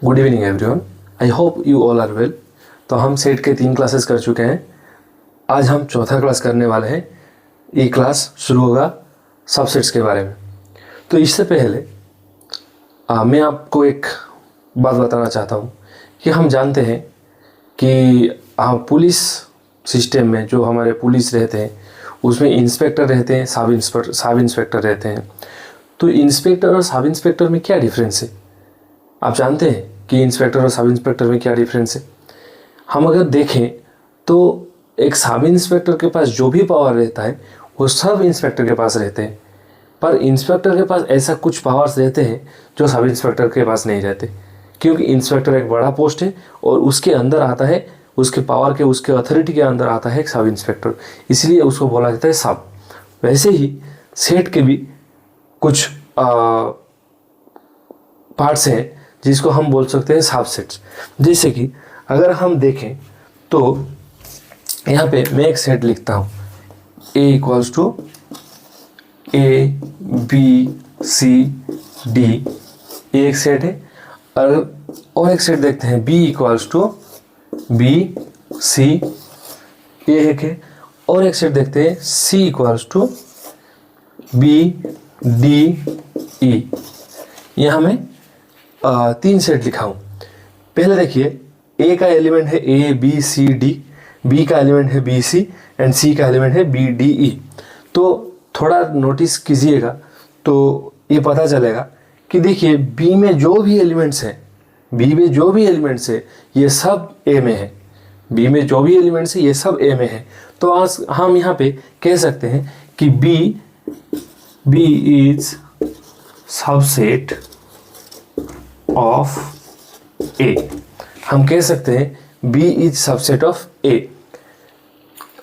Good evening everyone, I hope you all are well. तो हम set के 3 classes कर चुके हैं। आज हम चौथा क्लास करने वाले हैं। ये क्लास शुरू होगा सबसेट्स के बारे में। तो इससे पहले मैं आपको एक बात बताना चाहता हूँ कि हम जानते हैं कि पुलिस सिस्टम में जो हमारे पुलिस रहते हैं उसमें इंस्पेक्टर रहते हैं, सब इंस्पेक्टर रहते हैं। तो इंस्पेक्टर और सब इंस्पेक्टर में क्या डिफरेंस है? आप जानते हैं कि इंस्पेक्टर और सब इंस्पेक्टर में क्या डिफरेंस है? हम अगर देखें तो एक सब इंस्पेक्टर के पास जो भी पावर रहता है वो सब इंस्पेक्टर के पास रहते हैं, पर इंस्पेक्टर के पास ऐसा कुछ पावर्स रहते हैं जो सब इंस्पेक्टर के पास नहीं रहते, क्योंकि इंस्पेक्टर एक बड़ा पोस्ट है और उसके अंदर आता है, उसके पावर के, उसके अथॉरिटी के अंदर आता है एक सब इंस्पेक्टर, इसलिए उसको बोला जाता है सब। वैसे ही सेट के भी कुछ पार्ट्स हैं जिसको हम बोल सकते हैं सबसेट्स। जैसे कि अगर हम देखें तो यहाँ पे मैं एक सेट लिखता हूँ, A equals to A B C D, ये एक सेट है। और एक सेट देखते हैं B equals to B C, ये एक है। और एक सेट देखते हैं C equals to B D E, यहाँ मैं 3 सेट लिखा हूँ। पहले देखिए, A का एलिमेंट है A B C D, B का एलिमेंट है B C एंड C का एलिमेंट है B D E। तो थोड़ा नोटिस कीजिएगा तो ये पता चलेगा कि देखिए B में जो भी एलिमेंट्स हैं, B में जो भी एलिमेंट्स है ये सब A में है। B में जो भी एलिमेंट्स है ये सब A में है। तो आज हम यहाँ पे कह सकते हैं कि B is subset of A। हम कह सकते हैं B is subset of A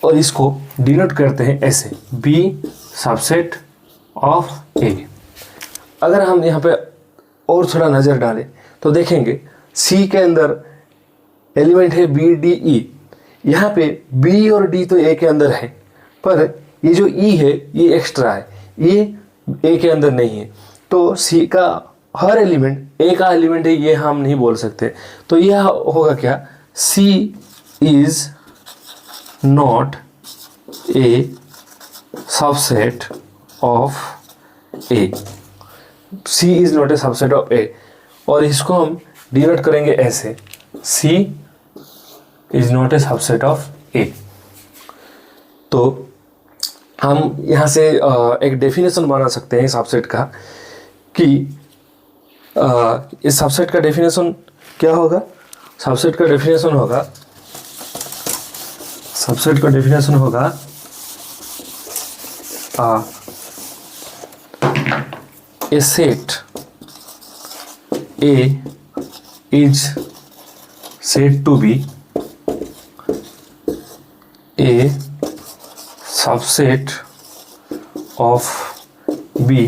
और इसको डिनोट करते हैं ऐसे, B सबसेट ऑफ A। अगर हम यहाँ पे और थोड़ा नज़र डालें तो देखेंगे C के अंदर एलिमेंट है B D E। यहाँ पे B और D तो A के अंदर है, पर ये जो E है ये एक्स्ट्रा है, ये A के अंदर नहीं है। तो C का हर एलिमेंट A का एलिमेंट है ये हम नहीं बोल सकते। तो यह होगा क्या, C is not a subset of A। C is not a subset of A और इसको हम डिनोट करेंगे ऐसे, C is not a subset of A। तो हम यहाँ से एक डेफिनेशन बना सकते हैं सबसेट का कि इस सबसेट का डेफिनेशन क्या होगा। सबसेट का डेफिनेशन होगा ए set A is said to be a subset of B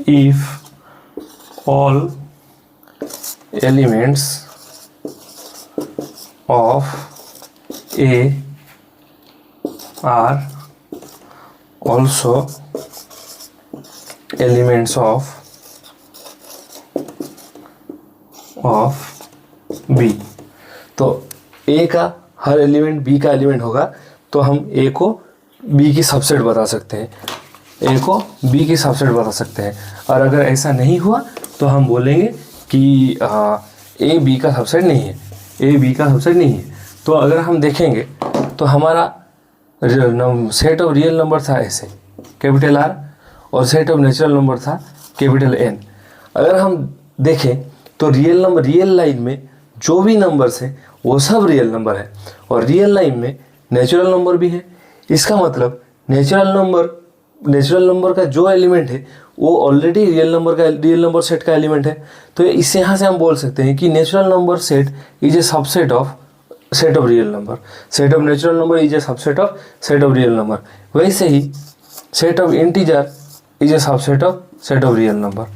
if all elements of A are also elements of B। तो A का हर एलिमेंट B का एलिमेंट होगा तो हम A को B की सबसेट बता सकते हैं, A को B की सबसेट बता सकते हैं। और अगर ऐसा नहीं हुआ तो हम बोलेंगे कि A B का सबसेट नहीं है, A B का सबसेट नहीं है। तो अगर हम देखेंगे तो हमारा सेट ऑफ रियल नंबर था ऐसे कैपिटल R और सेट ऑफ नेचुरल नंबर था कैपिटल N। अगर हम देखें तो रियल लाइन में जो भी नंबर्स हैं वो सब रियल नंबर है और रियल लाइन में नेचुरल नंबर भी है। इसका मतलब नेचुरल नंबर का जो एलिमेंट है वो ऑलरेडी रियल नंबर सेट का एलिमेंट है। तो इस यहाँ से हम बोल सकते हैं कि natural number set is a subset of set of real number, set of natural number is a subset of set of real number. वैसे ही set of integer is a subset of set of real number.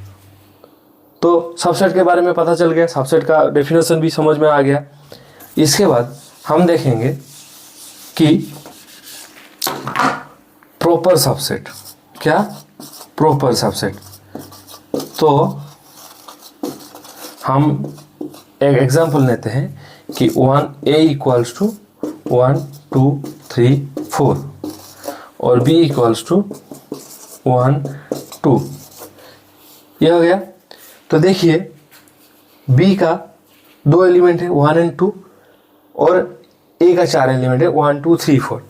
तो subset के बारे में पता चल गया, subset का डेफिनेशन भी समझ में आ गया। इसके बाद हम देखेंगे कि प्रॉपर सबसेट क्या, प्रॉपर सबसेट। तो हम एक एग्जांपल लेते हैं कि 1 a इक्वल्स टू 1 2 3 4 और b इक्वल्स टू 1 2, यह हो गया। तो देखिए b का 2 एलिमेंट है 1 और 2 और a का 4 एलिमेंट है 1 2 3 4।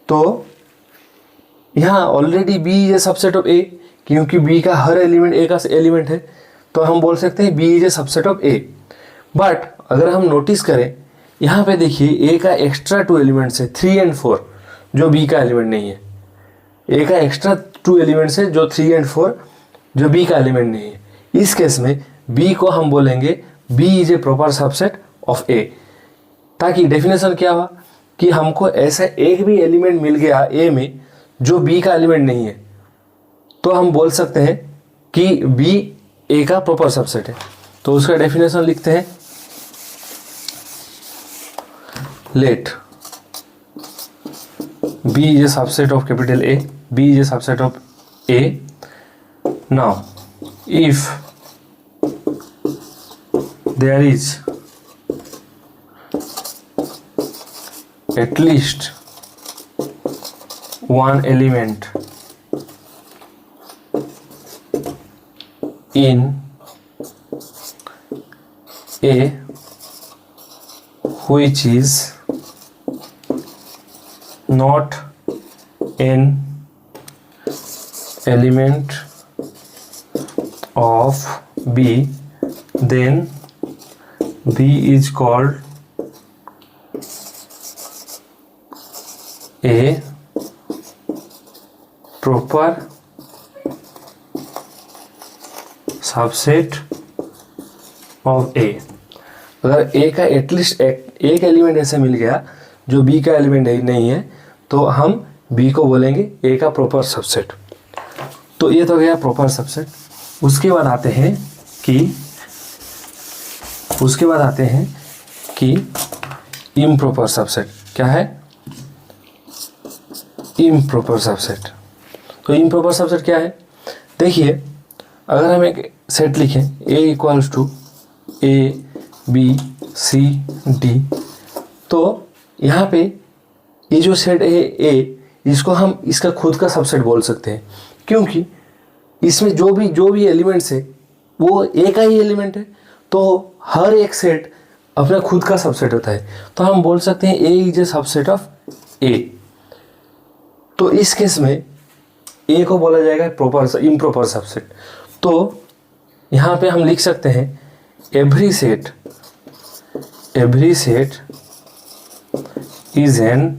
तो यहाँ already b is a subset of a, क्योंकि b का हर एलिमेंट a का एलिमेंट है, तो हम बोल सकते हैं b is a subset of a। But अगर हम नोटिस करें यहाँ पे देखिए a का एक्स्ट्रा 2 एलिमेंट्स है 3 और 4 जो b का एलिमेंट नहीं है। a का एक्स्ट्रा 2 एलिमेंट्स है जो 3 और 4 जो b का एलिमेंट नहीं है। इस केस में b को हम बोलेंगे b is A proper subset of a, ताकि डेफिनेशन क्या हुआ कि हमको ऐसा एक भी एलिमेंट मिल गया a में जो b का एलिमेंट नहीं है, तो हम बोल सकते हैं कि b a का प्रॉपर सबसेट है। तो उसका डेफिनेशन लिखते हैं, let b is a subset of capital A, b is a subset of A। Now if there is at least one element in A which is not an element of B, then B is called a proper subset of A। अगर A का at least एक element ऐसे मिल गया जो B का element नहीं है, तो हम B को बोलेंगे A का प्रॉपर सबसेट। तो ये तो गया प्रॉपर सबसेट। उसके बाद आते हैं कि इम्प्रॉपर सबसेट क्या है, इम्प्रॉपर सबसेट। तो इम्प्रॉपर सबसेट क्या है, देखिए अगर हम एक सेट लिखें A equals to A B C D, तो यहाँ पे ये जो सेट है A, इसको हम इसका खुद का सबसेट बोल सकते हैं, क्योंकि इसमें जो भी एलिमेंट्स है वो A का ही एलिमेंट है। तो हर एक सेट अपना खुद का सबसेट होता है, तो हम बोल सकते हैं A is a subset of A। तो इस केस में A को बोला जाएगा प्रॉपर इम्प्रॉपर सबसेट। तो यहाँ पे हम लिख सकते हैं every set is an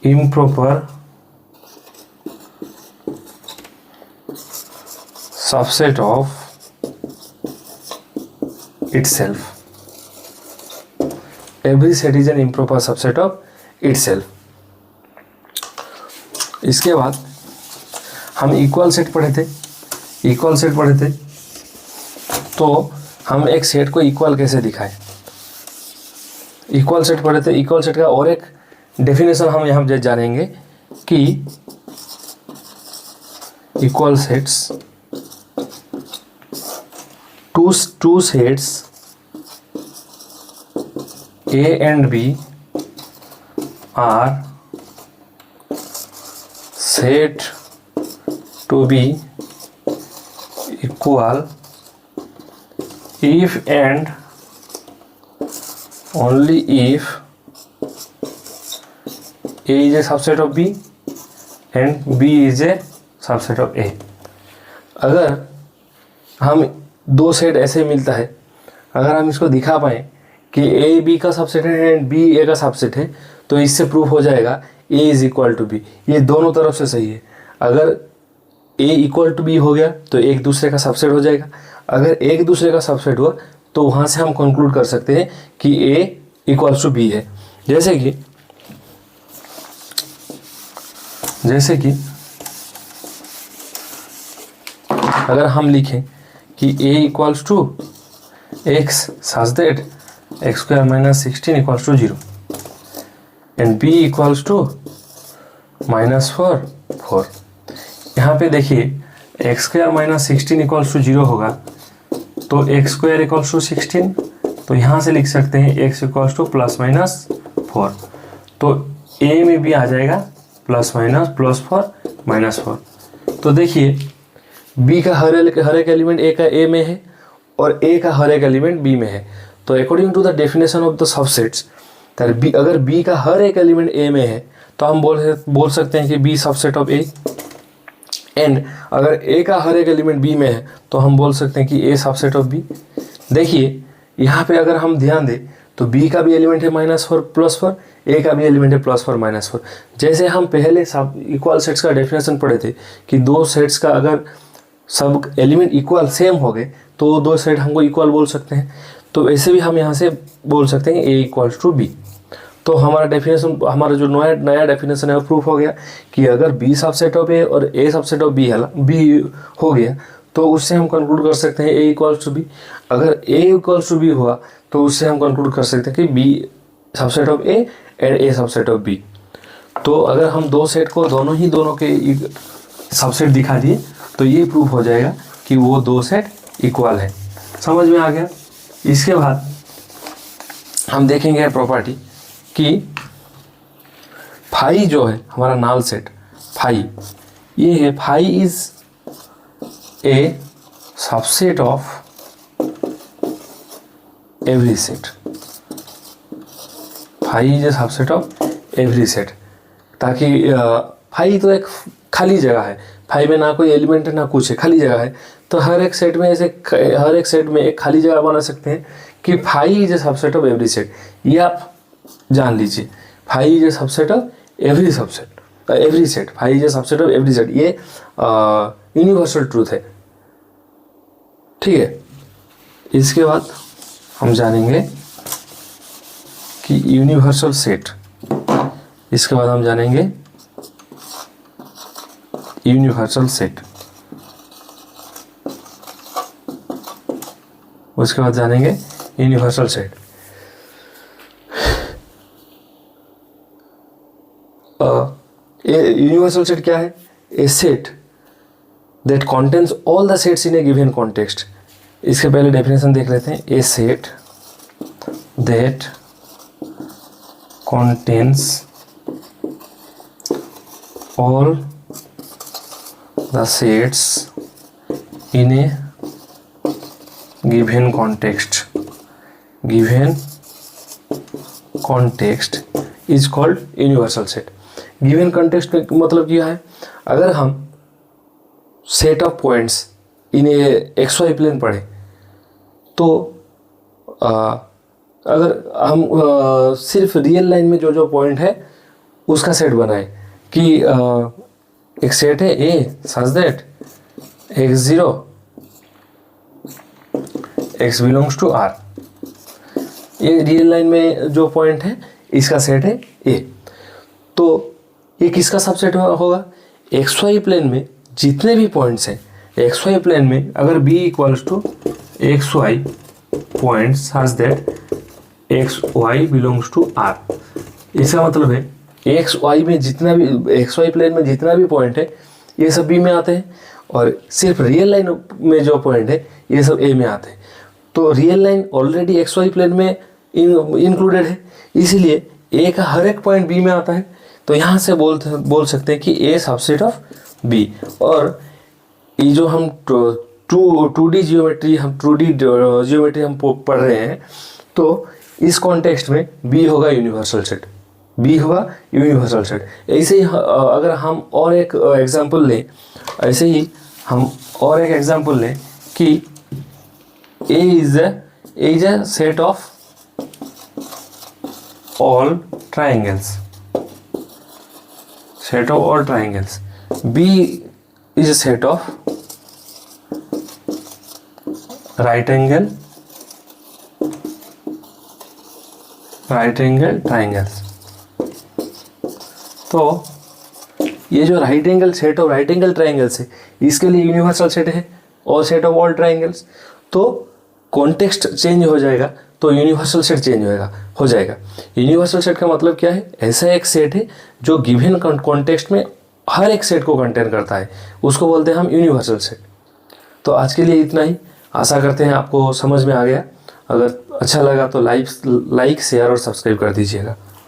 improper subset of itself। every set is an improper subset of itself। इसके बाद हम इक्वल सेट पढ़े थे, तो हम एक सेट को इक्वल कैसे दिखाएं। इक्वल सेट पढ़े थे, इक्वल सेट का और एक डेफिनेशन हम यहाँ जानेंगे कि equal sets two sets A and B are said to be equal if and only if A is a subset of B and B is a subset of A। अगर हम दो सेट ऐसे मिलता है, अगर हम इसको दिखा पाए कि ए बी का सबसेट है एंड बी ए का सबसेट है, तो इससे प्रूफ हो जाएगा ए इज इक्वल टू बी। ये दोनों तरफ से सही है। अगर ए इक्वल टू बी हो गया तो एक दूसरे का सबसेट हो जाएगा। अगर एक दूसरे का सबसेट हुआ तो वहाँ से हम कंक्लूड कर सकते हैं कि ए इक्वल टू बी है। जैसे कि अगर हम लिखें कि a equals to x such that x square minus 16 equals to 0 and b equals to minus 4। यहाँ पे देखिए x square minus 16 equals to 0 होगा, तो एक्स स्क्वायर इक्वल्स टू 16, तो यहाँ से लिख सकते हैं एक्स इक्वल्स टू ±4, तो ए में भी आ जाएगा +-+4 -4। तो देखिए बी का हर एक एलिमेंट ए में है और ए का हर एक एलिमेंट बी में है, तो according to the definition of the subsets that अगर बी का हर एक एलिमेंट ए में है तो हम बोल सकते हैं कि B subset of A, and अगर ए का हर एक एलिमेंट बी में है तो हम बोल सकते हैं कि ए सबसेट ऑफ बी। देखिए यहाँ पे अगर हम ध्यान दें तो बी का भी एलिमेंट है -4 +4, ए का भी एलिमेंट है +4 -4। जैसे हम पहले सब इक्वल सेट्स का डेफिनेशन पढ़े थे कि दो सेट्स का अगर सब एलिमेंट इक्वल सेम हो गए तो दो सेट हमको इक्वल बोल सकते हैं, तो ऐसे भी हम यहाँ से बोल सकते हैं ए इक्वल्स टू बी। तो हमारा डेफिनेशन, हमारा जो नया डेफिनेशन है वो प्रूफ हो गया कि अगर बी सबसेट ऑफ ए और ए सबसेट ऑफ बी हो गया तो उससे हम कंक्लूड कर सकते हैं ए इक्वल्स टू बी। अगर ए इक्वल्स टू बी हुआ तो उससे हम कंक्लूड कर सकते हैं कि B subset of A and A subset of B. तो अगर हम दो सेट को दोनों के सबसेट दिखा दिए तो ये प्रूफ हो जाएगा कि वो दो सेट इक्वल है। समझ में आ गया। इसके बाद हम देखेंगे प्रॉपर्टी कि फाई जो है हमारा नाल सेट फाई, ये है phi is a subset of every set. Phi is a subset of every set, ताकि फाई तो एक खाली जगह है, फाई में ना कोई एलिमेंट है ना कुछ है, खाली जगह है। तो हर एक सेट में एक खाली जगह बना सकते हैं कि phi is a subset of every set. ये आप जान लीजिए, phi is a subset of every set, phi is a subset of every set. ये यूनिवर्सल ट्रूथ है, ठीक है। इसके बाद हम जानेंगे कि यूनिवर्सल सेट, इसके बाद हम जानेंगे यूनिवर्सल सेट, उसके बाद जानेंगे यूनिवर्सल सेट। यूनिवर्सल सेट क्या है? A set that contains all the sets in a given context. इसके पहले डेफिनेशन देख लेते हैं। A set that contains all the sets in a given context is called universal set। Given context का मतलब क्या है? अगर हम set of points in a XY plane पढ़े तो अगर हम सिर्फ रियल लाइन में जो पॉइंट है उसका सेट बनाए कि एक सेट है a such that x0 x belongs to r, ये रियल लाइन में जो पॉइंट है इसका सेट है ए। तो ये किसका सबसेट होगा? XY प्लेन में जितने भी पॉइंट्स हैं, XY प्लेन में अगर b equals to XY point such that XY belongs to R, इसका मतलब है XY में जितना भी XY प्लेन में जितना भी पॉइंट है ये सब B में आते हैं, और सिर्फ रियल लाइन में जो पॉइंट है ये सब A में आते हैं। तो real line already XY plane में इंक्लूडेड है, इसीलिए A का हर एक पॉइंट B में आता है। तो यहाँ से बोल सकते हैं कि A सबसेट ऑफ B। और ये जो हम 2D जियोमेट्री हम पढ़ रहे हैं, तो इस कॉन्टेक्स्ट में B होगा यूनिवर्सल सेट, B होगा यूनिवर्सल सेट। ऐसे ही अगर हम और एक एग्जांपल लें, ऐसे ही हम और एक एग्जांपल लें कि A is a set of all triangles, B is a set of right angle triangles. तो ये जो set of right angle triangles है इसके लिए यूनिवर्सल सेट है, और सेट ऑफ ऑल ट्राइंगल्स। तो कॉन्टेक्स्ट चेंज हो जाएगा तो यूनिवर्सल सेट चेंज हो जाएगा। यूनिवर्सल सेट का मतलब क्या है? ऐसा एक सेट है जो गिवन कॉन्टेक्स्ट में हर एक सेट को कंटेन करता है, उसको बोलते हैं हम यूनिवर्सल सेट। तो आज के लिए इतना ही। आशा करते हैं आपको समझ में आ गया। अगर अच्छा लगा तो लाइक शेयर और सब्सक्राइब कर दीजिएगा।